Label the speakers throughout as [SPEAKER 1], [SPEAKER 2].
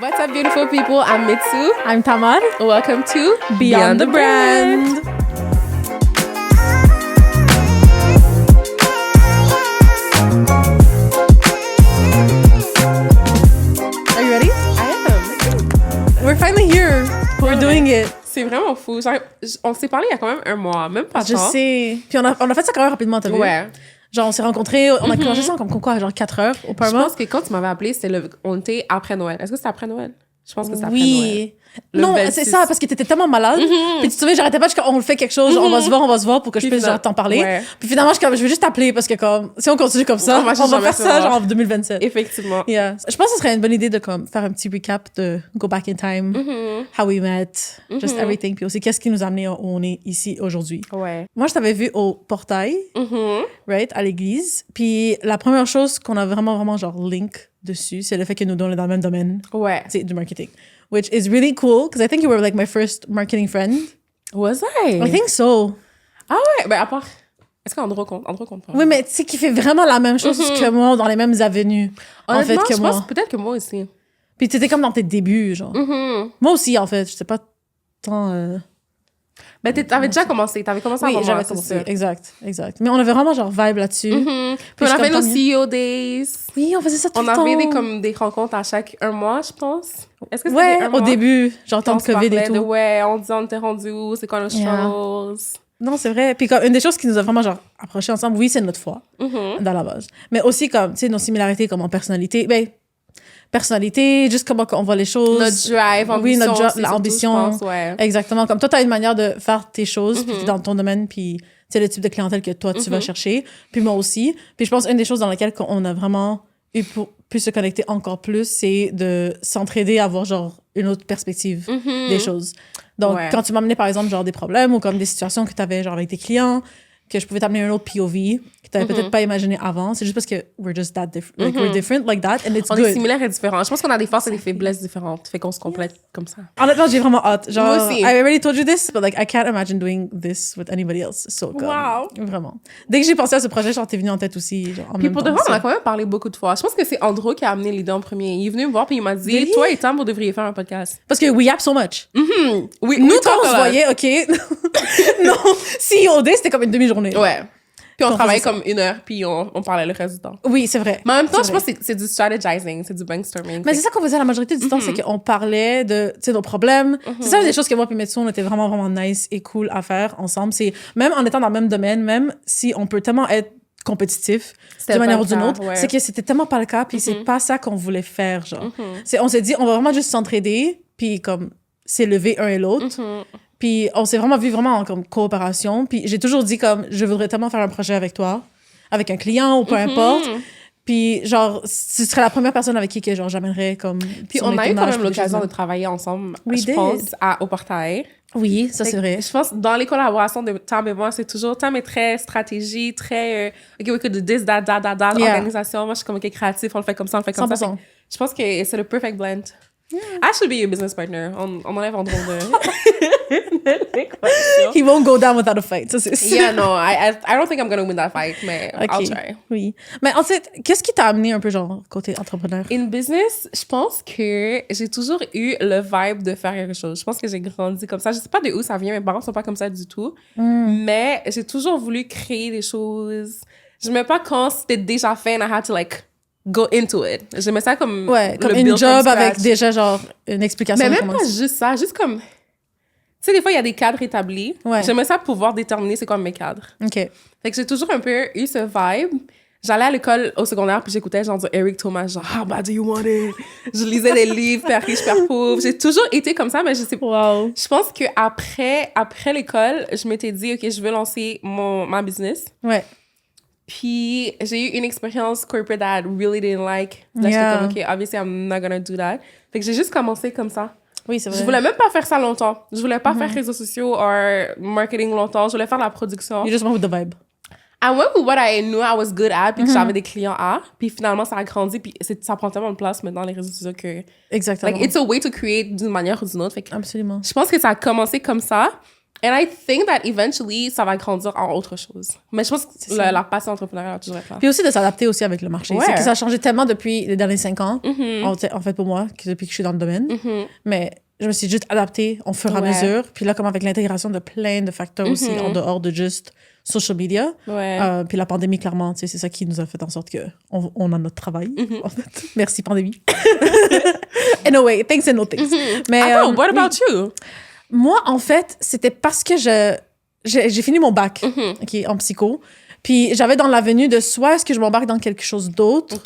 [SPEAKER 1] What's up, beautiful people? I'm Mitsu.
[SPEAKER 2] I'm Tamar.
[SPEAKER 1] Welcome to
[SPEAKER 2] Beyond the Brand. Are you ready?
[SPEAKER 1] I am.
[SPEAKER 2] We're finally here. We're doing it.
[SPEAKER 1] C'est vraiment fou. Genre, on s'est parlé il y a quand même un mois, même pas
[SPEAKER 2] Je
[SPEAKER 1] tant.
[SPEAKER 2] sais. Puis on a fait ça quand même rapidement, t'as vu?
[SPEAKER 1] Ouais.
[SPEAKER 2] Genre, on s'est rencontrés, on a commencé ça comme quoi, genre 4 heures au
[SPEAKER 1] Je
[SPEAKER 2] Parma?
[SPEAKER 1] pense que quand tu m'avais appelé, on était après Noël. Est-ce que c'était après Noël? Je pense que c'était après Noël.
[SPEAKER 2] Oui.
[SPEAKER 1] Le
[SPEAKER 2] Non,
[SPEAKER 1] 26.
[SPEAKER 2] c'est ça, parce que t'étais tellement malade. Puis tu te souviens, j'arrêtais pas, on fait quelque chose, on va se voir pour que je
[SPEAKER 1] Puis
[SPEAKER 2] puisse genre t'en parler.
[SPEAKER 1] ouais.
[SPEAKER 2] Puis finalement, je vais juste t'appeler parce que comme, si on continue comme ça,
[SPEAKER 1] On va
[SPEAKER 2] on va
[SPEAKER 1] jamais
[SPEAKER 2] faire
[SPEAKER 1] se
[SPEAKER 2] ça
[SPEAKER 1] voir.
[SPEAKER 2] genre en 2027.
[SPEAKER 1] Effectivement.
[SPEAKER 2] Yeah. Je pense que ce serait une bonne idée de comme faire un petit recap de go back in time, how we met, just everything. Puis aussi, qu'est-ce qui nous a amené où on est ici aujourd'hui.
[SPEAKER 1] Ouais.
[SPEAKER 2] Moi, je t'avais vu au portail, right, à l'église. Puis la première chose qu'on a vraiment genre link dessus, c'est le fait que nous sommes dans le même domaine,
[SPEAKER 1] Ouais.
[SPEAKER 2] c'est du marketing. Which is really cool, because I think you were like my first marketing friend.
[SPEAKER 1] Was I?
[SPEAKER 2] I think so.
[SPEAKER 1] Ah ouais? Ben, à part... Est-ce qu'Andro compte? Andro compte pas.
[SPEAKER 2] Oui, mais tu sais, qui fait vraiment la même chose que moi, dans les mêmes avenues, en fait,
[SPEAKER 1] Honnêtement,
[SPEAKER 2] que
[SPEAKER 1] je
[SPEAKER 2] moi.
[SPEAKER 1] pense peut-être que moi aussi.
[SPEAKER 2] Puis t'étais comme dans tes débuts, genre. Moi aussi, en fait. Je sais pas tant...
[SPEAKER 1] Ben, t'avais déjà commencé. T'avais commencé
[SPEAKER 2] Oui,
[SPEAKER 1] avant moi,
[SPEAKER 2] j'avais
[SPEAKER 1] c'est
[SPEAKER 2] commencé.
[SPEAKER 1] sûr.
[SPEAKER 2] Exact. Mais on avait vraiment genre vibe là-dessus.
[SPEAKER 1] Puis on
[SPEAKER 2] je suis
[SPEAKER 1] avait nos
[SPEAKER 2] comme, tant mieux.
[SPEAKER 1] CEO Days.
[SPEAKER 2] Oui, on faisait ça tout
[SPEAKER 1] On
[SPEAKER 2] le temps.
[SPEAKER 1] avait des rencontres à chaque un mois, je pense. Est-ce que c'était
[SPEAKER 2] Ouais,
[SPEAKER 1] un
[SPEAKER 2] au
[SPEAKER 1] mois?
[SPEAKER 2] début, genre
[SPEAKER 1] On
[SPEAKER 2] tant de
[SPEAKER 1] se
[SPEAKER 2] COVID et
[SPEAKER 1] parlait
[SPEAKER 2] tout.
[SPEAKER 1] de, ouais, on disait on était rendu où, c'est quoi nos struggles.
[SPEAKER 2] Non, c'est vrai. Puis comme une des choses qui nous a vraiment genre approchés ensemble, oui, c'est notre foi, dans la base. Mais aussi comme, tu sais, nos similarités comme en personnalité. Ben, personnalité, juste comment on voit les choses.
[SPEAKER 1] Notre drive, ambition.
[SPEAKER 2] Oui, notre
[SPEAKER 1] aussi, surtout,
[SPEAKER 2] l'ambition.
[SPEAKER 1] je pense, ouais.
[SPEAKER 2] Exactement. Comme toi, t'as une manière de faire tes choses, puis t'es dans ton domaine, puis c'est le type de clientèle que toi, tu vas chercher. Puis moi aussi. Puis je pense une des choses dans lesquelles on a vraiment pu se connecter encore plus, c'est de s'entraider à avoir genre une autre perspective des choses. Donc,
[SPEAKER 1] Ouais.
[SPEAKER 2] quand tu m'amenais, par exemple, genre des problèmes ou comme des situations que tu avais genre avec tes clients, que je pouvais t'amener un autre POV que tu n'avais peut-être pas imaginé avant, c'est juste parce que we're just that different. Like, we're different like that, and it's
[SPEAKER 1] On
[SPEAKER 2] good.
[SPEAKER 1] est similaires et différents. Je pense qu'on a des forces et des faiblesses différentes. Fait qu'on se complète comme ça.
[SPEAKER 2] Honnêtement, j'ai vraiment hâte. Genre,
[SPEAKER 1] Moi aussi.
[SPEAKER 2] I already told you this, but like, I can't imagine doing this with anybody else. So, comme,
[SPEAKER 1] Wow.
[SPEAKER 2] Vraiment. Dès que j'ai pensé à ce projet, genre, t'es venu en tête aussi, genre, en
[SPEAKER 1] Puis
[SPEAKER 2] même
[SPEAKER 1] pour
[SPEAKER 2] temps.
[SPEAKER 1] de vrai, on a
[SPEAKER 2] ça.
[SPEAKER 1] quand même parlé beaucoup de fois. Je pense que c'est Andro qui a amené l'idée en premier. Il est venu me voir puis il m'a dit
[SPEAKER 2] Really?
[SPEAKER 1] toi et Tam, vous devriez faire un podcast.
[SPEAKER 2] Parce que we yap so much.
[SPEAKER 1] Oui,
[SPEAKER 2] Nous,
[SPEAKER 1] oui,
[SPEAKER 2] quand
[SPEAKER 1] toi,
[SPEAKER 2] on se
[SPEAKER 1] là.
[SPEAKER 2] voyait, OK. Non, COD, c'était comme une demi-journée.
[SPEAKER 1] Ouais. Puis on
[SPEAKER 2] Puis on
[SPEAKER 1] travaillait
[SPEAKER 2] faisait
[SPEAKER 1] comme 1 heure puis on parlait le reste du temps.
[SPEAKER 2] Oui, c'est vrai.
[SPEAKER 1] Mais en même temps,
[SPEAKER 2] C'est
[SPEAKER 1] je pense que c'est du strategizing, c'est du brainstorming.
[SPEAKER 2] Mais c'est ça qu'on faisait la majorité du temps, c'est qu'on parlait de, tu sais, nos problèmes. C'est ça, des choses que moi et Metsu, on était vraiment nice et cool à faire ensemble. C'est, même en étant dans le même domaine, même si on peut tellement être compétitif
[SPEAKER 1] C'était
[SPEAKER 2] d'une
[SPEAKER 1] pas
[SPEAKER 2] manière
[SPEAKER 1] le
[SPEAKER 2] ou d'une
[SPEAKER 1] cas,
[SPEAKER 2] autre,
[SPEAKER 1] ouais.
[SPEAKER 2] c'est que c'était tellement pas le cas, puis c'est pas ça qu'on voulait faire, genre. On s'est dit, on va vraiment juste s'entraider, puis comme s'élever un et l'autre. Puis on s'est vraiment vu vraiment en comme coopération. Puis j'ai toujours dit comme, je voudrais tellement faire un projet avec toi, avec un client ou peu importe. Puis genre, ce serait la première personne avec qui que genre j'amènerais comme.
[SPEAKER 1] Puis on a eu quand même l'occasion de travailler ensemble,
[SPEAKER 2] We
[SPEAKER 1] je
[SPEAKER 2] did.
[SPEAKER 1] pense, au portail.
[SPEAKER 2] Oui, ça c'est vrai.
[SPEAKER 1] Je pense dans les collaborations de Tam et moi, c'est toujours Tam est très stratégie, très OK, we could do this, that,
[SPEAKER 2] Yeah.
[SPEAKER 1] organisation. Moi, je suis comme OK, créatif, on le fait comme ça, on le fait comme
[SPEAKER 2] 100%.
[SPEAKER 1] ça. Je pense que c'est le perfect blend. I should be your business partner. On enlève Andro de l'équation.
[SPEAKER 2] He won't go down without a fight, ça c'est sûr.
[SPEAKER 1] Yeah, no, I don't think I'm gonna win that fight, mais
[SPEAKER 2] Ok.
[SPEAKER 1] I'll try.
[SPEAKER 2] Oui. Mais en fait, qu'est-ce qui t'a amené un peu genre côté entrepreneur?
[SPEAKER 1] In business, je pense que j'ai toujours eu le vibe de faire quelque chose. Je pense que j'ai grandi comme ça. Je sais pas de où ça vient, mes parents sont pas comme ça du tout. Mais j'ai toujours voulu créer des choses. Je m'aimais pas quand c'était déjà fait and I had to like go into it. J'aimais ça comme
[SPEAKER 2] Ouais, comme
[SPEAKER 1] le
[SPEAKER 2] une
[SPEAKER 1] build from
[SPEAKER 2] job avec
[SPEAKER 1] scratch.
[SPEAKER 2] déjà genre une explication.
[SPEAKER 1] Mais
[SPEAKER 2] de
[SPEAKER 1] même
[SPEAKER 2] comment
[SPEAKER 1] pas
[SPEAKER 2] c'est.
[SPEAKER 1] juste ça, juste comme... Tu sais, des fois, il y a des cadres établis.
[SPEAKER 2] Ouais.
[SPEAKER 1] J'aimais ça pouvoir déterminer c'est quoi mes cadres.
[SPEAKER 2] OK.
[SPEAKER 1] Fait que j'ai toujours un peu eu ce vibe. J'allais à l'école au secondaire puis j'écoutais genre du Eric Thomas, genre How bad do you want it? Je lisais des livres, Père riche, Père pauvre. J'ai toujours été comme ça, mais je sais pas.
[SPEAKER 2] Wow.
[SPEAKER 1] Je pense que après l'école, je m'étais dit OK, je veux lancer ma business.
[SPEAKER 2] Ouais.
[SPEAKER 1] Puis j'ai eu une expérience corporate that I really didn't like. Là,
[SPEAKER 2] Yeah.
[SPEAKER 1] j'étais comme OK, obviously I'm not gonna do that. Fait que j'ai juste commencé comme ça.
[SPEAKER 2] Oui, c'est vrai.
[SPEAKER 1] Je voulais même pas faire ça longtemps. Je voulais pas faire réseaux sociaux ou marketing longtemps. Je voulais faire la production.
[SPEAKER 2] You just went with the vibe.
[SPEAKER 1] I went with what I knew I was good at, puis que j'avais des clients à. Puis finalement, ça a grandi, puis ça prend tellement de place maintenant, les réseaux sociaux, que...
[SPEAKER 2] Exactement.
[SPEAKER 1] Like, it's a way to create d'une manière ou d'une autre. Fait que
[SPEAKER 2] Absolument.
[SPEAKER 1] je pense que ça a commencé comme ça. And I think that eventually, ça va grandir en autre chose. Mais je pense que la passion entrepreneuriale va toujours être là.
[SPEAKER 2] Puis aussi de s'adapter aussi avec le marché.
[SPEAKER 1] Ouais.
[SPEAKER 2] C'est que ça a changé tellement depuis les derniers 5 ans, en fait pour moi, depuis que je suis dans le domaine. Mais je me suis juste adaptée au fur et à mesure. Puis là, comme avec l'intégration de plein de facteurs aussi, en dehors de juste social media. Puis la pandémie, clairement, c'est ça qui nous a fait en sorte qu'on a notre travail. En fait. Merci, pandémie. Anyway, thanks and no thanks. Mais,
[SPEAKER 1] what about you?
[SPEAKER 2] Moi, en fait, c'était parce que j'ai fini mon bac en psycho. Puis j'avais dans l'avenue de soit est-ce que je m'embarque dans quelque chose d'autre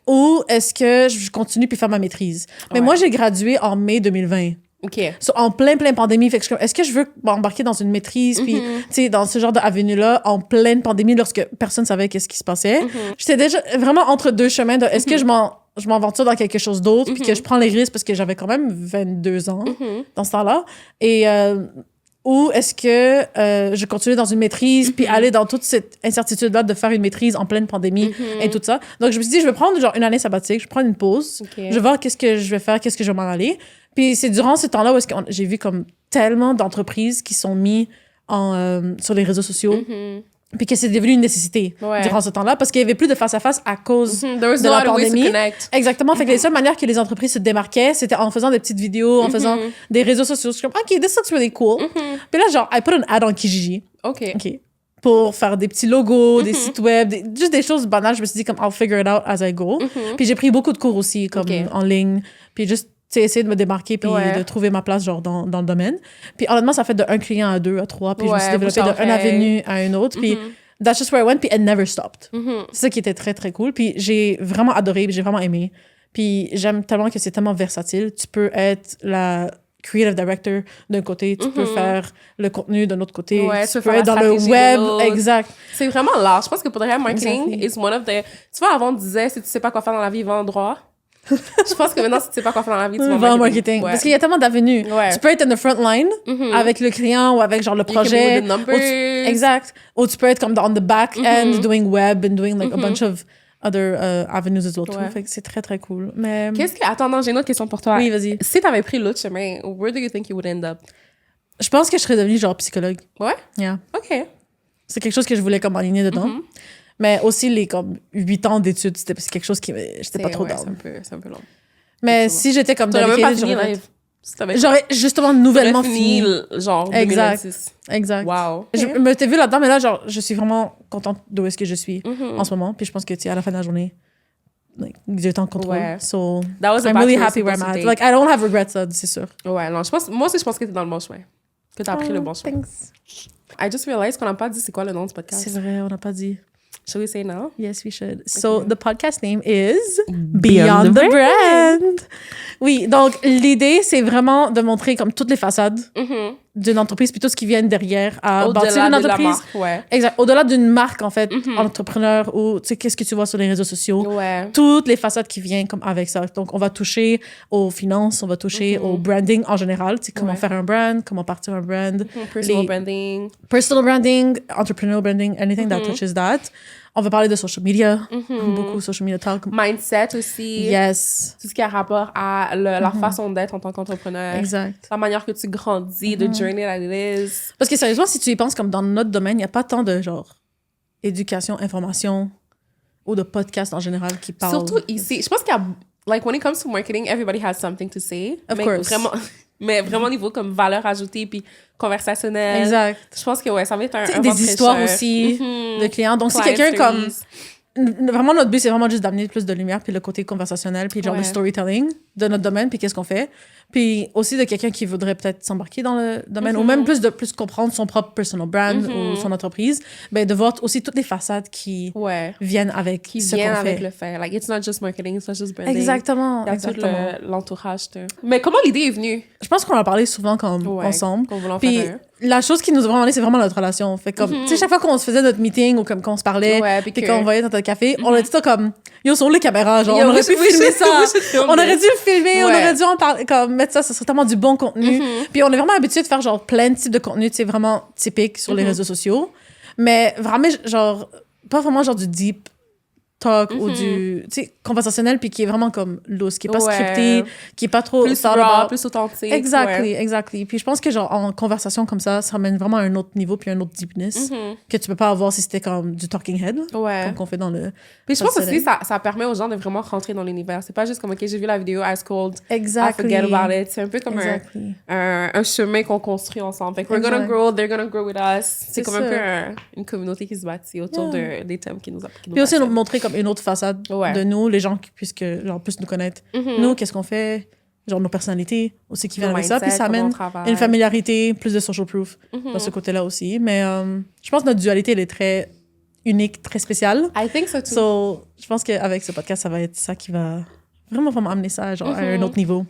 [SPEAKER 2] ou est-ce que je continue puis faire ma maîtrise. Mais moi, j'ai gradué en mai 2020. So, en plein pandémie. Fait que est-ce que je veux m'embarquer dans une maîtrise puis, tu sais, dans ce genre d'avenue-là, en pleine pandémie, lorsque personne savait qu'est-ce qui se passait. J'étais déjà vraiment entre deux chemins de est-ce que je m'aventure dans quelque chose d'autre puis que je prends les risques parce que j'avais quand même 22 ans dans ce temps-là. Et ou est-ce que je continue dans une maîtrise puis aller dans toute cette incertitude-là de faire une maîtrise en pleine pandémie et tout ça. Donc, je me suis dit, je vais prendre genre une année sabbatique, je vais prendre une pause, je vais voir qu'est-ce que je vais faire, qu'est-ce que je vais m'en aller. Puis c'est durant ce temps-là où est-ce que j'ai vu comme tellement d'entreprises qui sont mises sur les réseaux sociaux. Puis que c'est devenu une nécessité durant ce temps-là parce qu'il n'y avait plus de face-à-face à cause de la pandémie. Exactement. Fait que les seules manières que les entreprises se démarquaient, c'était en faisant des petites vidéos, en faisant des réseaux sociaux. Je suis comme, OK, this looks really cool. Puis là, genre, I put an ad on Kijiji. OK. Pour faire des petits logos, des sites web, juste des choses banales. Je me suis dit, comme, I'll figure it out as I go. Puis j'ai pris beaucoup de cours aussi, comme en ligne. Puis juste essayer de me démarquer puis de trouver ma place genre dans le domaine. Puis honnêtement, ça fait de un client à 2 à 3 puis je me suis développée d'un avenue à une autre puis that's just where I went puis it never stopped. C'est ça qui était très très cool puis j'ai vraiment adoré puis j'ai vraiment aimé. Puis j'aime tellement que c'est tellement versatile. Tu peux être la creative director d'un côté, tu peux faire le contenu d'un autre côté, tu peux être dans le web, exact.
[SPEAKER 1] C'est vraiment large. Je pense que pour le marketing is one of the... Tu vois, avant on disait si tu sais pas quoi faire dans la vie, va en droit. Je pense que maintenant, si tu sais pas quoi faire dans la vie, tu vas en marketing.
[SPEAKER 2] Parce qu'il y a tellement d'avenues. Tu peux être in the front line avec le client ou avec genre le projet. Exact. Ou tu peux être comme on the back end, doing web and doing like a bunch of other avenues as well too. Fait que c'est très, très cool. Mais...
[SPEAKER 1] Attends, non, j'ai une autre question pour toi.
[SPEAKER 2] Oui, vas-y.
[SPEAKER 1] Si t'avais pris l'autre chemin, where do you think you would end up?
[SPEAKER 2] Je pense que je serais devenue genre psychologue.
[SPEAKER 1] Ouais?
[SPEAKER 2] Yeah.
[SPEAKER 1] OK.
[SPEAKER 2] C'est quelque chose que je voulais comme aligner dedans. Mais aussi, les comme 8 ans d'études, c'était quelque chose qui... J'étais pas trop down.
[SPEAKER 1] C'est un peu long.
[SPEAKER 2] Mais si j'étais comme...
[SPEAKER 1] T'aurais même pas fini live.
[SPEAKER 2] J'aurais justement nouvellement fini.
[SPEAKER 1] Genre 2026.
[SPEAKER 2] Exact.
[SPEAKER 1] Wow.
[SPEAKER 2] Je me t'ai vu là-dedans, mais là, genre, je suis vraiment contente d'où est-ce que je suis en ce moment. Puis je pense que, tu sais, à la fin de la journée, like, j'ai été en contrôle. So, I'm really happy where I'm at. Like, I don't have regrets, ça, c'est sûr.
[SPEAKER 1] Ouais, non, moi aussi, je pense que t'es dans le bon chemin. Que t'as pris le bon chemin.
[SPEAKER 2] Thanks.
[SPEAKER 1] I just realized qu'on n'a pas dit c'est quoi le nom du podcast.
[SPEAKER 2] C'est vrai, on n'a pas dit.
[SPEAKER 1] Should we say now?
[SPEAKER 2] Yes, we should. So, the podcast name is Beyond the Brand. Oui, donc l'idée, c'est vraiment de montrer comme toutes les façades d'une entreprise, puis tout ce qui vient derrière à bâtir une entreprise.
[SPEAKER 1] De la marque,
[SPEAKER 2] Exact. Au-delà d'une marque, en fait, entrepreneur, ou tu sais, qu'est-ce que tu vois sur les réseaux sociaux. Toutes les façades qui viennent comme avec ça. Donc, on va toucher aux finances, on va toucher au branding en général. Tu sais, comment faire un brand, comment partir un brand.
[SPEAKER 1] Personal branding.
[SPEAKER 2] Personal branding, entrepreneurial branding, anything that touches that. On va parler de social media, beaucoup social media talk.
[SPEAKER 1] Mindset aussi.
[SPEAKER 2] Yes.
[SPEAKER 1] Tout ce qui a rapport à la façon d'être en tant qu'entrepreneur.
[SPEAKER 2] Exact.
[SPEAKER 1] La manière que tu grandis, the journey that it is.
[SPEAKER 2] Parce que sérieusement, si tu y penses comme dans notre domaine, il n'y a pas tant de genre éducation, information ou de podcasts en général qui parlent.
[SPEAKER 1] Surtout ici. Je pense qu'il y a, like, when it comes to marketing, everybody has something to say.
[SPEAKER 2] Of course.
[SPEAKER 1] Mais vraiment au niveau comme valeur ajoutée puis conversationnelle.
[SPEAKER 2] Exact.
[SPEAKER 1] Je pense que ça va être un
[SPEAKER 2] des histoires aussi de clients. Donc, si quelqu'un comme... Vraiment, notre but, c'est vraiment juste d'amener plus de lumière puis le côté conversationnel puis genre le storytelling de notre domaine puis qu'est-ce qu'on fait. Puis aussi de quelqu'un qui voudrait peut-être s'embarquer dans le domaine ou même plus comprendre son propre personal brand ou son entreprise, ben de voir aussi toutes les façades qui viennent avec ce qu'on fait. Qui viennent avec
[SPEAKER 1] le fait. Like, it's not just marketing, it's not just branding.
[SPEAKER 2] Exactement.
[SPEAKER 1] Il y a tout l'entourage. Mais comment l'idée est venue?
[SPEAKER 2] Je pense qu'on en a parlé souvent comme ensemble.
[SPEAKER 1] Qu'on voulait en
[SPEAKER 2] puis
[SPEAKER 1] faire
[SPEAKER 2] la chose qui nous a vraiment aidé, c'est vraiment notre relation. Fait comme, tu sais, chaque fois qu'on se faisait notre meeting ou comme qu'on se parlait, puis qu'on voyait dans notre café, on a dit ça comme, yo, sur les caméras, genre, on aurait pu filmer ça. On aurait dû le filmer, on aurait dû en parler, comme, mettre ça serait tellement du bon contenu. Puis on est vraiment habitué de faire genre plein de types de contenu, tu sais, vraiment typiques sur les réseaux sociaux. Mais vraiment, genre, pas vraiment genre du deep talk ou du, tu sais, conversationnel, puis qui est vraiment comme loose, qui est pas scripté, qui est pas trop...
[SPEAKER 1] Plus raw, plus authentique.
[SPEAKER 2] Exactly. Puis je pense que, genre, en conversation comme ça ramène vraiment à un autre niveau puis un autre deepness que tu peux pas avoir si c'était comme du talking head, comme qu'on fait dans le...
[SPEAKER 1] Puis je pense aussi ça permet aux gens de vraiment rentrer dans l'univers. C'est pas juste comme, OK, j'ai vu la vidéo, Ice Cold, I forget about it. C'est un peu comme un chemin qu'on construit ensemble. Fait que we're gonna grow, they're gonna grow with us. C'est comme un peu une communauté qui se bâtit autour des thèmes qui nous
[SPEAKER 2] Puis aussi montrer comme une autre façade de nous, les gens qui puissent genre, plus nous connaître. Nous, qu'est-ce qu'on fait, genre nos personnalités aussi qui viennent avec ça. Puis ça amène une familiarité, plus de social proof dans ce côté-là aussi. Mais je pense que notre dualité, elle est très unique, très spéciale.
[SPEAKER 1] I think so too.
[SPEAKER 2] So, je pense qu'avec ce podcast, ça va être ça qui va vraiment amener ça genre, à un autre niveau.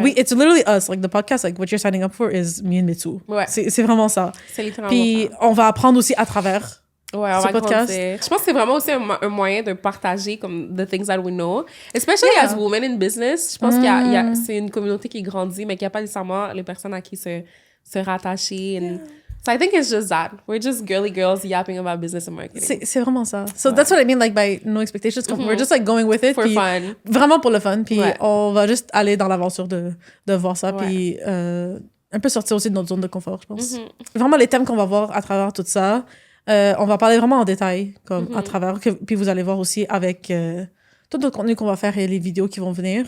[SPEAKER 2] Oui, it's literally us. Like, the podcast, like, what you're signing up for is me and Mitsu. C'est vraiment ça.
[SPEAKER 1] C'est littéralement
[SPEAKER 2] Puis, on va apprendre aussi à travers
[SPEAKER 1] on va podcast. Je pense que c'est vraiment aussi un moyen de partager comme the things that we know. Especially as women in business. Je pense c'est une communauté qui grandit, mais qu'il n'y a pas nécessairement les personnes à qui se rattacher. So I think it's just that. We're just girly girls yapping about business and marketing.
[SPEAKER 2] C'est vraiment ça. So that's what I mean, like, by no expectations. We're just, like, going with it.
[SPEAKER 1] For fun.
[SPEAKER 2] Vraiment pour le fun. Puis on va juste aller dans l'aventure de voir ça. Puis un peu sortir aussi de notre zone de confort, je pense. Vraiment, les thèmes qu'on va voir à travers tout ça, on va parler vraiment en détail, comme à travers. Puis vous allez voir aussi avec tout le contenu qu'on va faire et les vidéos qui vont venir.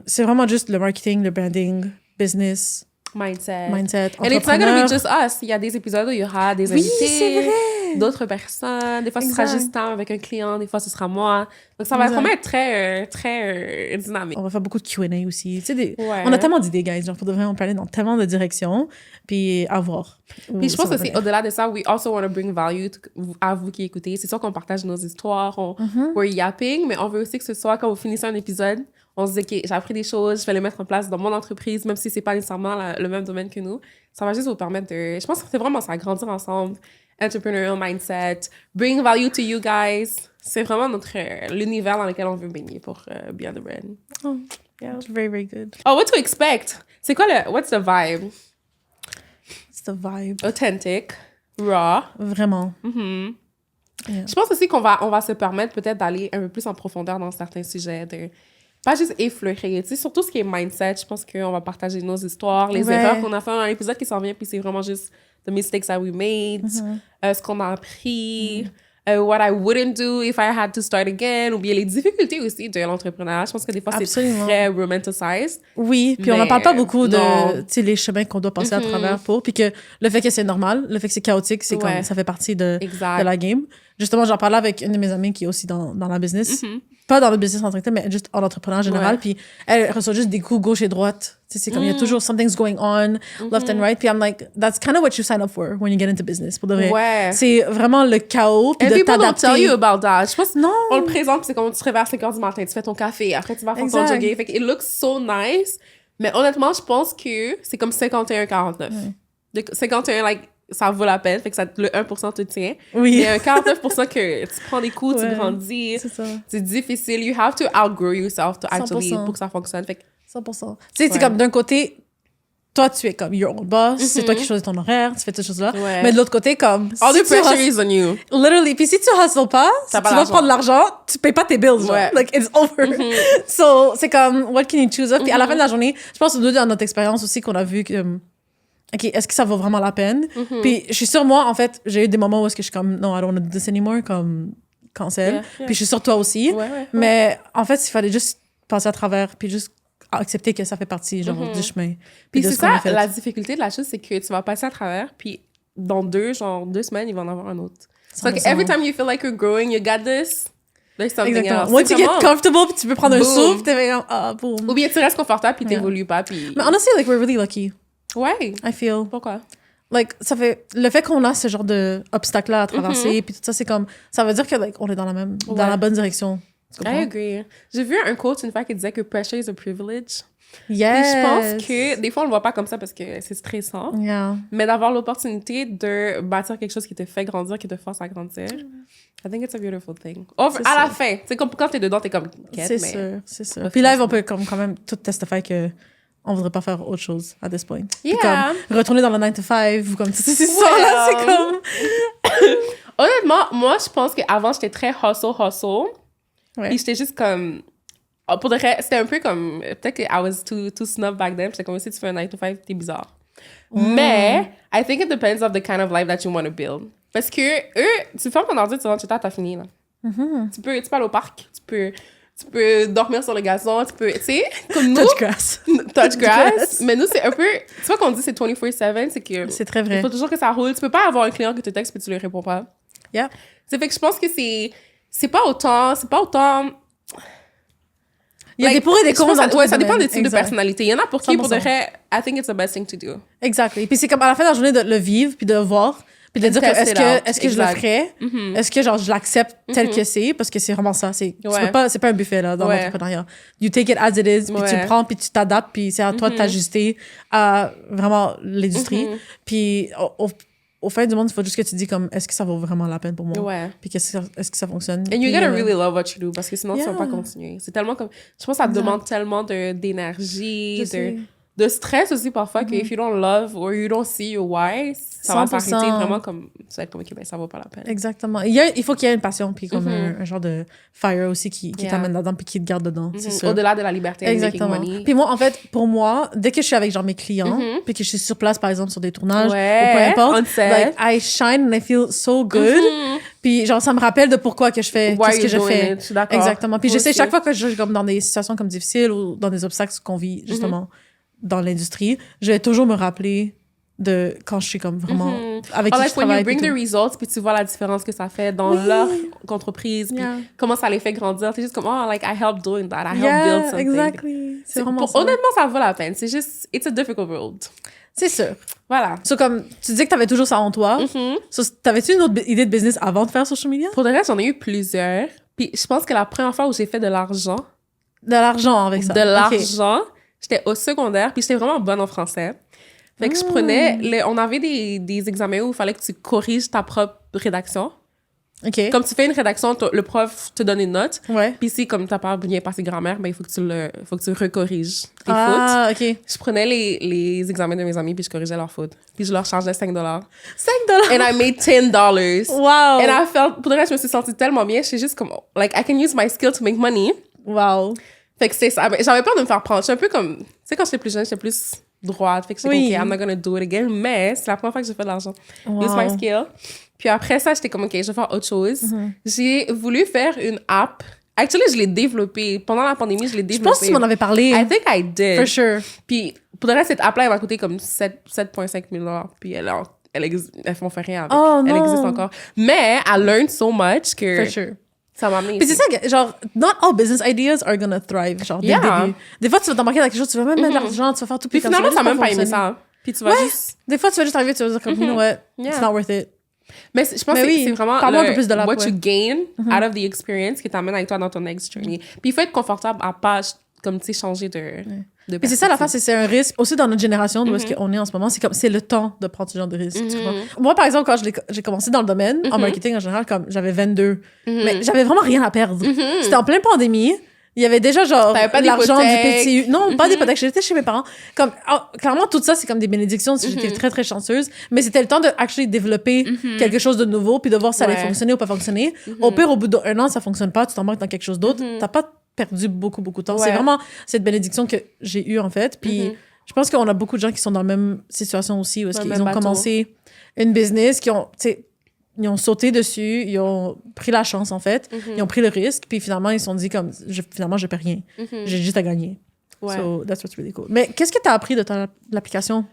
[SPEAKER 2] C'est vraiment juste le marketing, le branding, business...
[SPEAKER 1] Mindset.
[SPEAKER 2] And
[SPEAKER 1] it's not gonna be just us. Il y a des épisodes où il y aura des invités, d'autres personnes. Des fois, ce sera juste temps avec un client. Des fois, ce sera moi. Donc, ça va vraiment être très dynamique.
[SPEAKER 2] On va faire beaucoup de Q&A aussi. Tu sais, on a tellement d'idées, guys. Genre, pour de vrai, on peut aller dans tellement de directions. Puis, à voir.
[SPEAKER 1] Puis, je pense que c'est au-delà de ça, we also want to bring value à vous qui écoutez. C'est sûr qu'on partage nos histoires, we're yapping, mais on veut aussi que ce soit, quand vous finissez un épisode, on se dit, OK, j'ai appris des choses, je vais les mettre en place dans mon entreprise, même si c'est pas nécessairement le même domaine que nous. Ça va juste vous permettre de... Je pense que c'est vraiment ça, grandir ensemble, entrepreneurial mindset, bring value to you guys. C'est vraiment l'univers dans lequel on veut baigner pour Beyond the Brand.
[SPEAKER 2] Oh, yeah, very, very good.
[SPEAKER 1] Oh, what to expect? C'est quoi what's the vibe?
[SPEAKER 2] It's the vibe.
[SPEAKER 1] Authentic, raw.
[SPEAKER 2] Vraiment.
[SPEAKER 1] Yeah. Je pense aussi qu'on va se permettre peut-être d'aller un peu plus en profondeur dans certains sujets, de pas juste effleurer, tu sais, surtout ce qui est mindset. Je pense qu'on va partager nos histoires, les erreurs qu'on a fait dans l'épisode qui s'en vient, puis c'est vraiment juste the mistakes that we made, ce qu'on a appris, what I wouldn't do if I had to start again, ou bien les difficultés aussi de l'entrepreneuriat. Je pense que des fois, c'est très romanticized.
[SPEAKER 2] Oui, puis on n'en parle pas beaucoup de, tu sais, les chemins qu'on doit passer à travers pour, puis que le fait que c'est normal, le fait que c'est chaotique, c'est comme, ça fait partie de la game. Justement, j'en parlais avec une de mes amies qui est aussi dans la business. Pas dans le business en tant que tel, mais juste en entrepreneur en général. Puis elle reçoit juste des coups gauche et droite. Tu sais, c'est comme, il y a toujours something's going on, left and right. Puis I'm like, that's kind of what you sign up for when you get into business, pour de vrai. C'est vraiment le chaos, puis de t'adapter.
[SPEAKER 1] And people don't tell you about that. Je pense on le présente, c'est comme tu te réveilles à 5 heures du matin, tu fais ton café, après tu vas faire ton jogging. Fait que it looks so nice. Mais honnêtement, je pense que c'est comme 51-49. 51, like, ça vaut la peine, fait que le 1% te tient. Mais un 49% que tu prends des coups, tu grandis. C'est difficile. You have to outgrow yourself to actually, pour que ça fonctionne. Fait que
[SPEAKER 2] 100%. Tu sais, c'est comme d'un côté, toi, tu es comme your own boss, c'est toi qui choisis ton horaire, tu fais toutes ces choses-là. Mais de l'autre côté, comme...
[SPEAKER 1] All the pressure is on you.
[SPEAKER 2] Literally. Puis si tu hustles pas, si tu vas prendre l'argent, tu payes pas tes bills. Like, it's over. So, c'est comme, what can you choose? Puis à la fin de la journée, je pense que nous, dans notre expérience aussi, qu'on a vu que... OK, est-ce que ça vaut vraiment la peine? Puis je suis sûre, moi, en fait, j'ai eu des moments où est-ce que je suis comme, no, I don't want to do this anymore, comme cancel. Puis je suis sûre, toi aussi. Mais en fait, il fallait juste passer à travers, puis juste accepter que ça fait partie, genre, du chemin.
[SPEAKER 1] Puis c'est ça, la difficulté de la chose, c'est que tu vas passer à travers, puis dans 2 semaines, il va en avoir un autre. So like, every time you feel like you're growing, you got this, there's something else.
[SPEAKER 2] Once you get comfortable, puis tu peux prendre un souffle, t'es comme, boom.
[SPEAKER 1] Ou bien tu restes confortable, puis t'évolues pas, puis...
[SPEAKER 2] Mais honestly, like, we're really lucky.
[SPEAKER 1] Ouais.
[SPEAKER 2] I feel.
[SPEAKER 1] Pourquoi?
[SPEAKER 2] Like, ça fait... Le fait qu'on a ce genre d'obstacle-là à traverser, puis tout ça, c'est comme... Ça veut dire que, like, on est dans la bonne direction.
[SPEAKER 1] I agree. J'ai vu un quote une fois qui disait que pressure is a privilege.
[SPEAKER 2] Yes.
[SPEAKER 1] Et je pense que, des fois, on le voit pas comme ça parce que c'est stressant. Mais d'avoir l'opportunité de bâtir quelque chose qui te fait grandir, qui te force à grandir, I think it's a beautiful thing. À la fin, tu sais, quand t'es dedans, t'es comme...
[SPEAKER 2] C'est sûr. Puis là, on peut quand même tout testifier que on voudrait pas faire autre chose à this point. Puis comme retourner dans le 9 to 5 ou comme c'est ça là, c'est comme
[SPEAKER 1] Honnêtement, moi, je pense qu'avant, j'étais très hustle.
[SPEAKER 2] Ouais.
[SPEAKER 1] Puis j'étais juste comme... Pour de vrai, c'était un peu comme... Peut-être que I was too snob back then. J'étais comme, si tu fais un 9 to 5, t'es bizarre. Mais, I think it depends of the kind of life that you want to build. Parce que eux, tu fermes ton ordi, tu rentres chez toi, t'as fini, là. Tu peux aller au parc, tu peux dormir sur le gazon, tu peux, tu sais, comme nous... Touch grass. Mais nous, c'est un peu... Tu vois qu'on dit c'est 24/7, c'est que...
[SPEAKER 2] C'est très vrai.
[SPEAKER 1] Il faut toujours que ça roule. Tu peux pas avoir un client qui te texte puis tu lui réponds pas.
[SPEAKER 2] Yeah.
[SPEAKER 1] C'est fait que je pense que c'est pas autant...
[SPEAKER 2] Il y a des pour et des contre.
[SPEAKER 1] Ça dépend des types de personnalité. Il y en a pour qui, pour de vrai, I think it's the best thing to do.
[SPEAKER 2] Exactly. Puis c'est comme à la fin de la journée de le vivre, puis de le voir, puis de dire que est-ce que je le ferais, est-ce que genre je l'accepte tel que c'est, parce que c'est vraiment ça. C'est pas un buffet là dans l'entrepreneuriat. You take it as it is, puis tu le prends, puis tu t'adaptes, puis c'est à toi de t'ajuster à vraiment l'industrie. Puis au fin du monde, il faut juste que tu dis comme est-ce que ça vaut vraiment la peine pour moi?
[SPEAKER 1] Ouais.
[SPEAKER 2] Puis est-ce que ça fonctionne?
[SPEAKER 1] And you gotta really love what you do, parce que sinon tu vas pas continuer. C'est tellement comme... Je pense que ça demande tellement d'énergie, de stress aussi parfois, que if you don't love or you don't see your why, ça va s'arrêter vraiment comme... Tu vas être comme, OK, ben ça vaut pas la peine.
[SPEAKER 2] Exactement. Il faut qu'il y ait une passion, puis comme un genre de fire aussi qui t'amène là-dedans, puis qui te garde dedans. C'est sûr.
[SPEAKER 1] Au-delà de la liberté.
[SPEAKER 2] Exactement. Puis moi, en fait, pour moi, dès que je suis avec genre mes clients, puis que je suis sur place, par exemple, sur des tournages, ou peu importe, like, I shine and I feel so good. Puis genre, ça me rappelle de pourquoi que je fais ce que je fais.
[SPEAKER 1] Je suis d'accord.
[SPEAKER 2] Exactement. Puis je sais, chaque fois que je suis comme dans des situations comme difficiles ou dans des obstacles qu'on vit, justement, dans l'industrie, je vais toujours me rappeler de quand je suis comme vraiment avec qui je travaille.
[SPEAKER 1] When you bring the results, puis tu vois la différence que ça fait dans leur entreprise, puis comment ça les fait grandir, c'est juste comme, oh, like, I helped doing that, I helped build something.
[SPEAKER 2] Exactly. C'est vraiment ça.
[SPEAKER 1] Honnêtement, ça vaut la peine. C'est juste, it's a difficult world.
[SPEAKER 2] C'est sûr.
[SPEAKER 1] Voilà.
[SPEAKER 2] So, comme, tu dis que t'avais toujours ça en toi. So, t'avais-tu une autre idée de business avant de faire social media?
[SPEAKER 1] Pour le reste, j'en ai eu plusieurs. Puis je pense que la première fois où j'ai fait de l'argent...
[SPEAKER 2] De l'argent avec ça.
[SPEAKER 1] De l'argent. J'étais au secondaire, puis j'étais vraiment bonne en français. Fait que je prenais... On avait des examens où il fallait que tu corriges ta propre rédaction.
[SPEAKER 2] OK.
[SPEAKER 1] Comme tu fais une rédaction, le prof te donne une note.
[SPEAKER 2] Ouais.
[SPEAKER 1] Puis si, comme t'as pas bien passé grammaire, ben il faut que tu recorriges tes fautes.
[SPEAKER 2] Ah, OK.
[SPEAKER 1] Je prenais les examens de mes amis, puis je corrigeais leurs fautes. Puis je leur chargeais $5. $5? And I made $10.
[SPEAKER 2] Wow.
[SPEAKER 1] And I felt... Pour le reste, je me suis sentie tellement bien. J'étais juste comme... Like, I can use my skill to make money.
[SPEAKER 2] Wow.
[SPEAKER 1] Fait que c'est ça. J'avais peur de me faire prendre. J'étais un peu comme... Tu sais, quand j'étais plus jeune, j'étais plus droite. Fait que j'étais comme, OK, I'm not gonna do it again. Mais c'est la première fois que j'ai fait de l'argent. Use my skill. Puis après ça, j'étais comme, OK, je vais faire autre chose. J'ai voulu faire une app. Actually, je l'ai développée. Pendant la pandémie, je l'ai développée.
[SPEAKER 2] Je pense que tu m'en avais parlé.
[SPEAKER 1] I think I did.
[SPEAKER 2] For sure.
[SPEAKER 1] Puis pour le reste, cette app-là, elle m'a coûté comme 7,5 000 $. Puis elle m'en fait rien avec.
[SPEAKER 2] Oh,
[SPEAKER 1] elle
[SPEAKER 2] non.
[SPEAKER 1] existe encore. Mais I learned so much que...
[SPEAKER 2] For sure.
[SPEAKER 1] Ça m'a amené.
[SPEAKER 2] Puis c'est ça, genre, not all business ideas are gonna thrive, genre, dès le début. Des fois, tu vas t'embarquer dans quelque chose, tu vas même mettre de l'argent, tu vas faire tout.
[SPEAKER 1] Puis finalement, ça m'a même pas aimé ça. Puis tu vas juste...
[SPEAKER 2] Des fois, tu vas juste arriver, tu vas dire comme, you know what, it's not worth it.
[SPEAKER 1] Mais je pense que c'est vraiment
[SPEAKER 2] un peu plus de
[SPEAKER 1] what you gain out of the experience qui t'amène avec toi dans ton next journey. Puis il faut être confortable à pas, comme, tu sais, changer de
[SPEAKER 2] Puis c'est ça l'affaire, c'est un risque. Aussi dans notre génération, d'où est-ce qu'on est en ce moment, c'est le temps de prendre ce genre de risque. Tu vois? Moi, par exemple, quand j'ai commencé dans le domaine, en marketing en général, comme j'avais 22, mais j'avais vraiment rien à perdre. C'était en pleine pandémie. Il y avait déjà, genre, l'argent du PTU. Non, pas d'hypothèque. J'étais chez mes parents. Comme, clairement, tout ça, c'est comme des bénédictions. J'étais très, très chanceuse. Mais c'était le temps de actually développer quelque chose de nouveau puis de voir si ça allait fonctionner ou pas fonctionner. Au pire, au bout d'un an, ça fonctionne pas, tu t'embarques dans quelque chose d'autre. T'as pas perdu beaucoup, beaucoup de temps. C'est vraiment cette bénédiction que j'ai eue, en fait. Puis je pense qu'on a beaucoup de gens qui sont dans la même situation aussi, où est-ce qu'ils ont commencé une business, qui ont, tu sais, ils ont sauté dessus, ils ont pris la chance, en fait. Ils ont pris le risque, puis finalement, ils se sont dit comme, finalement, je perds rien. J'ai juste à gagner. So, that's what's really cool. Mais qu'est-ce que tu as appris de l'application?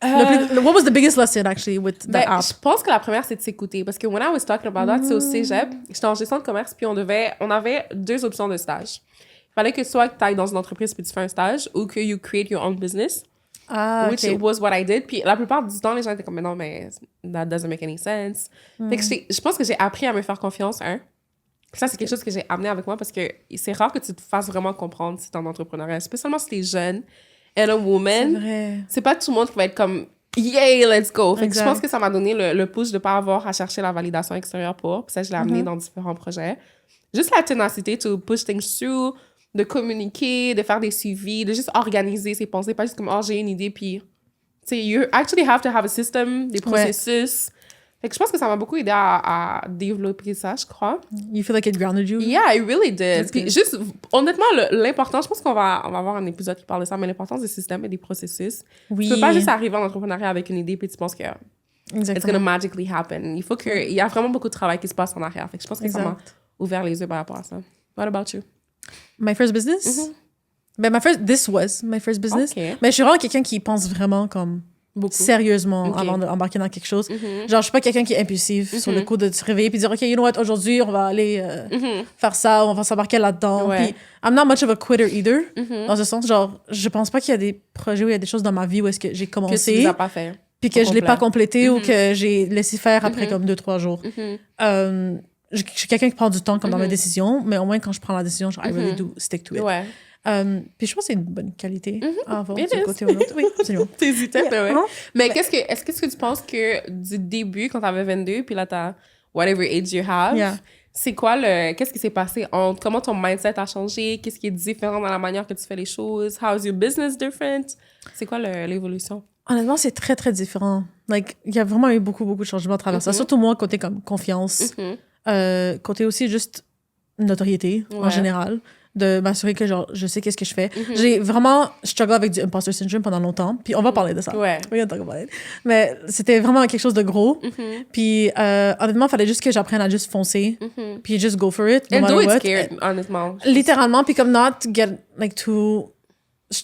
[SPEAKER 2] What was the biggest lesson, actually, with that app?
[SPEAKER 1] Je pense que la première, c'est de s'écouter. Parce que when I was talking about that, c'est au cégep, j'étais en gestion de commerce, puis on avait 2 options de stage. Il fallait que soit tu ailles dans une entreprise puis tu fais un stage, ou que you create your own business. Which was what I did. Puis la plupart du temps, les gens étaient comme, mais non, mais that doesn't make any sense. Fait que je pense que j'ai appris à me faire confiance, Ça, c'est quelque chose que j'ai amené avec moi parce que c'est rare que tu te fasses vraiment comprendre si t'es en entrepreneuriat, spécialement si t'es jeune and a woman.
[SPEAKER 2] C'est vrai.
[SPEAKER 1] C'est pas tout le monde qui va être comme, yay, let's go. Fait que je pense que ça m'a donné le push de pas avoir à chercher la validation extérieure pour. Puis ça, je l'ai amené dans différents projets. Juste la ténacité to push things through, de communiquer, de faire des suivis, de juste organiser ses pensées, pas juste comme, oh, j'ai une idée, puis... Tu sais, you actually have to have a system, des processus. Fait que je pense que ça m'a beaucoup aidé à développer ça, je crois.
[SPEAKER 2] You feel like it grounded you?
[SPEAKER 1] Yeah, it really did. Puis juste, honnêtement, l'important, je pense qu'on va avoir un épisode qui parle de ça, mais l'importance des systèmes et des processus.
[SPEAKER 2] Oui.
[SPEAKER 1] Tu peux pas juste arriver en entrepreneuriat avec une idée puis tu penses que
[SPEAKER 2] Exactement.
[SPEAKER 1] it's gonna magically happen. Il y a vraiment beaucoup de travail qui se passe en arrière. Fait que je pense que ça m'a ouvert les yeux par rapport à ça. What about you?
[SPEAKER 2] My first business? Ben, this was my first business.
[SPEAKER 1] Okay.
[SPEAKER 2] Mais je suis vraiment quelqu'un qui pense vraiment comme
[SPEAKER 1] beaucoup.
[SPEAKER 2] Sérieusement avant d'embarquer dans quelque chose. Genre, je suis pas quelqu'un qui est impulsif sur le coup de se réveiller puis dire, OK, you know what, aujourd'hui, on va aller faire ça, on va s'embarquer là-dedans.
[SPEAKER 1] Ouais.
[SPEAKER 2] Puis, I'm not much of a quitter either. Dans ce sens, genre, je pense pas qu'il y a des projets où il y a des choses dans ma vie où est-ce que j'ai commencé.
[SPEAKER 1] Que tu les as pas fait.
[SPEAKER 2] Puis que je l'ai pas complété ou que j'ai laissé faire après comme 2-3 jours. Je suis quelqu'un qui prend du temps comme dans mes décisions, mais au moins quand je prends la décision, genre, I really do stick to it.
[SPEAKER 1] Ouais.
[SPEAKER 2] Puis je pense que c'est une bonne qualité à avoir d'un côté ou l'autre. Oui, absolument.
[SPEAKER 1] T'hésitais, ouais.
[SPEAKER 2] Hein?
[SPEAKER 1] Mais qu'est-ce que tu penses que du début, quand t'avais 22, puis là, t'as whatever age you have, c'est quoi qu'est-ce qui s'est passé entre comment ton mindset a changé, qu'est-ce qui est différent dans la manière que tu fais les choses, how is your business different? C'est quoi l'évolution?
[SPEAKER 2] Honnêtement, c'est très, très différent. Like, il y a vraiment eu beaucoup, beaucoup de changements à travers ça. Surtout moi, côté comme confiance. Côté aussi juste notoriété, en général. De m'assurer que, genre, je sais qu'est-ce que je fais. J'ai vraiment struggle avec du imposter syndrome pendant longtemps. Puis on va parler de ça.
[SPEAKER 1] Ouais.
[SPEAKER 2] We can talk about it. Mais c'était vraiment quelque chose de gros. Puis honnêtement, il fallait juste que j'apprenne à juste foncer. Puis just go for it, no matter
[SPEAKER 1] do it
[SPEAKER 2] what.
[SPEAKER 1] scared, honnêtement.
[SPEAKER 2] Littéralement, puis comme not get, like, too...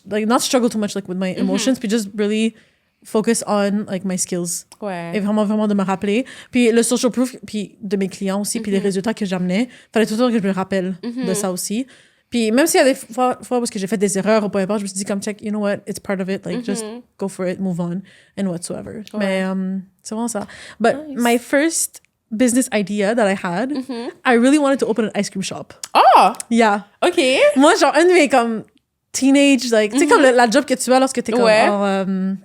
[SPEAKER 2] Like, not struggle too much, like, with my emotions. Puis just really focus on, like, my skills.
[SPEAKER 1] Ouais.
[SPEAKER 2] Et vraiment, vraiment de me rappeler. Puis le social proof, puis de mes clients aussi, puis les résultats que j'amenais, fallait tout le temps que je me rappelle de ça aussi. Puis même s'il y a des fois où j'ai fait des erreurs ou peu importe, je me suis dit comme, check, you know what, it's part of it, like, just go for it, move on, and whatsoever. Ouais. Mais c'est vraiment ça. But my first business idea that I had, I really wanted to open an ice cream shop.
[SPEAKER 1] Oh!
[SPEAKER 2] Yeah.
[SPEAKER 1] OK.
[SPEAKER 2] Moi, genre, un de mes, comme, teenage, like, tu sais, comme la job que tu as lorsque t'es comme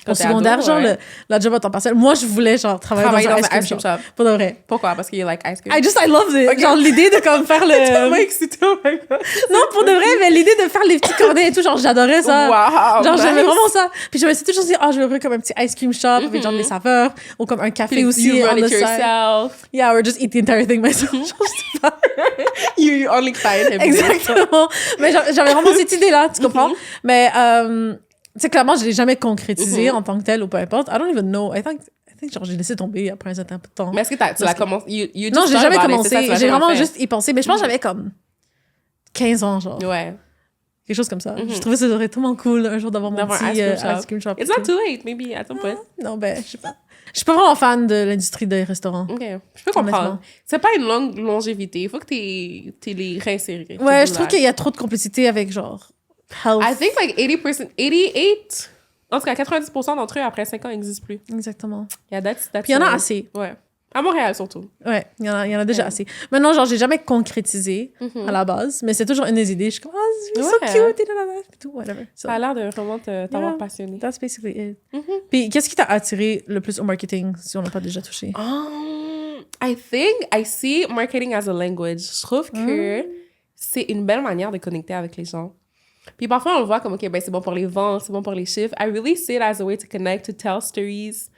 [SPEAKER 2] au secondaire,
[SPEAKER 1] ado,
[SPEAKER 2] genre, la job à temps partiel. Moi, je voulais, genre, travailler dans un ice cream shop. Pour de vrai.
[SPEAKER 1] Pourquoi? Parce que you like ice cream?
[SPEAKER 2] I loved it. Okay. Genre, l'idée de, comme, faire le...
[SPEAKER 1] tellement excitée, oh my God.
[SPEAKER 2] Non, pour de vrai, mais l'idée de faire les petits cornets et tout, genre, j'adorais ça.
[SPEAKER 1] Wow,
[SPEAKER 2] genre, j'aimais vraiment ça. Puis je me suis toujours dit, je vais ouvrir comme un petit ice cream shop avec, genre, des saveurs. Ou comme un café
[SPEAKER 1] puis
[SPEAKER 2] aussi.
[SPEAKER 1] You run
[SPEAKER 2] on
[SPEAKER 1] it
[SPEAKER 2] the
[SPEAKER 1] yourself.
[SPEAKER 2] Side. Yeah, or just eat the entire thing myself. Genre, je sais pas.
[SPEAKER 1] You only find him.
[SPEAKER 2] Exactement. Mais j'avais vraiment cette idée-là, tu comprends? Mais... tu sais, clairement, je l'ai jamais concrétisé en tant que tel ou peu importe. I don't even know. I think genre, j'ai laissé tomber après un certain temps.
[SPEAKER 1] Mais est-ce que tu l'as commencé?
[SPEAKER 2] Non, j'ai jamais commencé. J'ai vraiment juste y pensé. Mais je pense que j'avais comme 15 ans, genre.
[SPEAKER 1] Ouais.
[SPEAKER 2] Quelque chose comme ça. Je trouvais ça serait tellement cool un jour d'avoir mon petit ice cream shop.
[SPEAKER 1] It's not too late, maybe, at some point.
[SPEAKER 2] Non, ben, je sais pas. Je suis pas vraiment fan de l'industrie des restaurants.
[SPEAKER 1] OK. Je peux comprendre. C'est pas une longue longévité. Il faut que t'es les réinsérer.
[SPEAKER 2] Ouais, je trouve qu'il y a trop de complicité avec, genre, health.
[SPEAKER 1] I think like 88%, en tout cas 90% d'entre eux après 5 ans n'existent plus.
[SPEAKER 2] Exactement.
[SPEAKER 1] Yeah, that's
[SPEAKER 2] Puis il y en a assez.
[SPEAKER 1] Ouais. À Montréal surtout.
[SPEAKER 2] Ouais, il y en a déjà assez. Maintenant, genre, j'ai jamais concrétisé à la base, mais c'est toujours une des idées. Je suis comme, c'est so cute, et tout, whatever. So,
[SPEAKER 1] ça a l'air de vraiment t'avoir passionné.
[SPEAKER 2] That's basically it. Puis qu'est-ce qui t'a attiré le plus au marketing, si on n'a pas déjà touché?
[SPEAKER 1] I think I see marketing as a language. Je trouve que c'est une belle manière de connecter avec les gens. Puis parfois, on le voit comme, OK, ben c'est bon pour les ventes, c'est bon pour les chiffres. I really see it as a way to connect, to tell stories.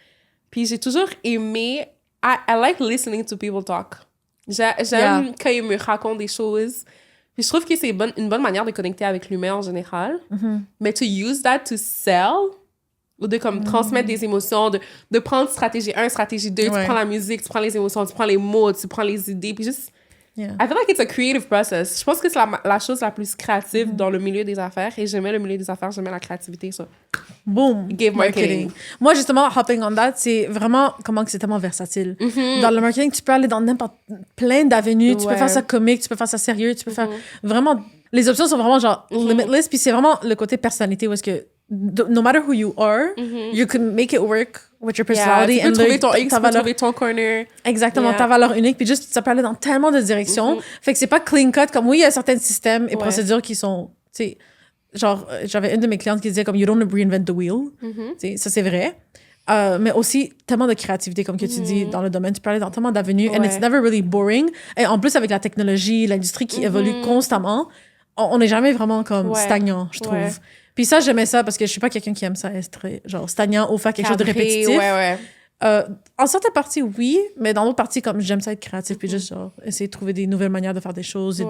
[SPEAKER 1] Puis j'ai toujours aimé... I like listening to people talk. J'aime quand ils me racontent des choses. Puis je trouve que c'est une bonne manière de connecter avec l'humain en général. Mais to use that to sell, ou de comme transmettre des émotions, de prendre stratégie 1, stratégie 2, tu prends la musique, tu prends les émotions, tu prends les mots, tu prends les idées, puis juste... I feel like it's a creative process. Je pense que c'est la chose la plus créative dans le milieu des affaires. Et j'aimais le milieu des affaires, j'aimais la créativité, ça.
[SPEAKER 2] Boom!
[SPEAKER 1] Give marketing.
[SPEAKER 2] Moi, justement, hopping on that, c'est vraiment comment que c'est tellement versatile. Dans le marketing, tu peux aller dans n'importe plein d'avenues. Tu peux faire ça comique, tu peux faire ça sérieux, tu peux faire vraiment... Les options sont vraiment genre limitless. Puis c'est vraiment le côté personnalité où est-ce que no matter who you are, you can make it work with your personality.
[SPEAKER 1] Tu peux trouver ton X, tu peux trouver ton corner.
[SPEAKER 2] Exactement, ta valeur unique. Puis juste, ça peut aller dans tellement de directions. Fait que c'est pas clean cut. Comme oui, il y a certains systèmes et procédures qui sont, tu sais, genre, j'avais une de mes clientes qui disait comme, you don't reinvent the wheel. Tu sais, ça c'est vrai. Mais aussi tellement de créativité, comme que tu dis, dans le domaine. Tu peux aller dans tellement d'avenues. And it's never really boring. Et en plus, avec la technologie, l'industrie qui évolue constamment, on n'est jamais vraiment comme stagnant, je trouve. Puis ça, j'aimais ça parce que je suis pas quelqu'un qui aime ça être genre stagnant ou faire quelque chose de répétitif. En certaines parties, oui, mais dans d'autres parties, comme j'aime ça être créatif, puis juste genre, essayer de trouver des nouvelles manières de faire des choses et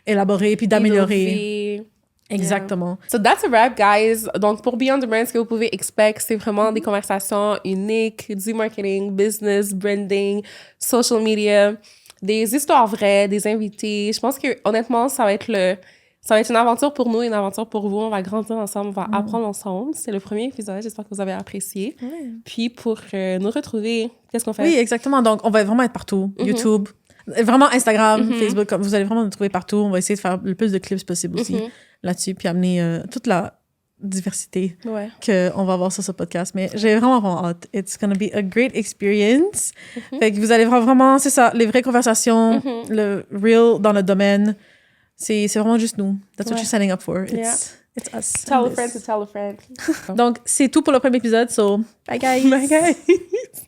[SPEAKER 2] d'élaborer, puis d'améliorer.
[SPEAKER 1] Innover.
[SPEAKER 2] Exactement.
[SPEAKER 1] So that's a wrap, guys. Donc, pour Beyond the Brand, ce que vous pouvez expect, c'est vraiment des conversations uniques, du marketing, business, branding, social media, des histoires vraies, des invités. Je pense que, honnêtement, ça va être une aventure pour nous, une aventure pour vous. On va grandir ensemble, on va apprendre ensemble. C'est le premier épisode. J'espère que vous avez apprécié. Puis, pour nous retrouver, qu'est-ce qu'on fait?
[SPEAKER 2] Oui, exactement. Donc, on va vraiment être partout. YouTube, vraiment Instagram, Facebook. Comme vous allez vraiment nous trouver partout. On va essayer de faire le plus de clips possible aussi là-dessus, puis amener toute la diversité qu'on va avoir sur ce podcast. Mais j'ai vraiment hâte. It's gonna be a great experience. Fait que vous allez voir vraiment, c'est ça, les vraies conversations, le real dans le domaine. C'est vraiment juste nous. That's what you're signing up for. It's us.
[SPEAKER 1] Tell a friend to tell a friend.
[SPEAKER 2] Donc, c'est tout pour le premier épisode. So, bye guys.
[SPEAKER 1] Bye guys.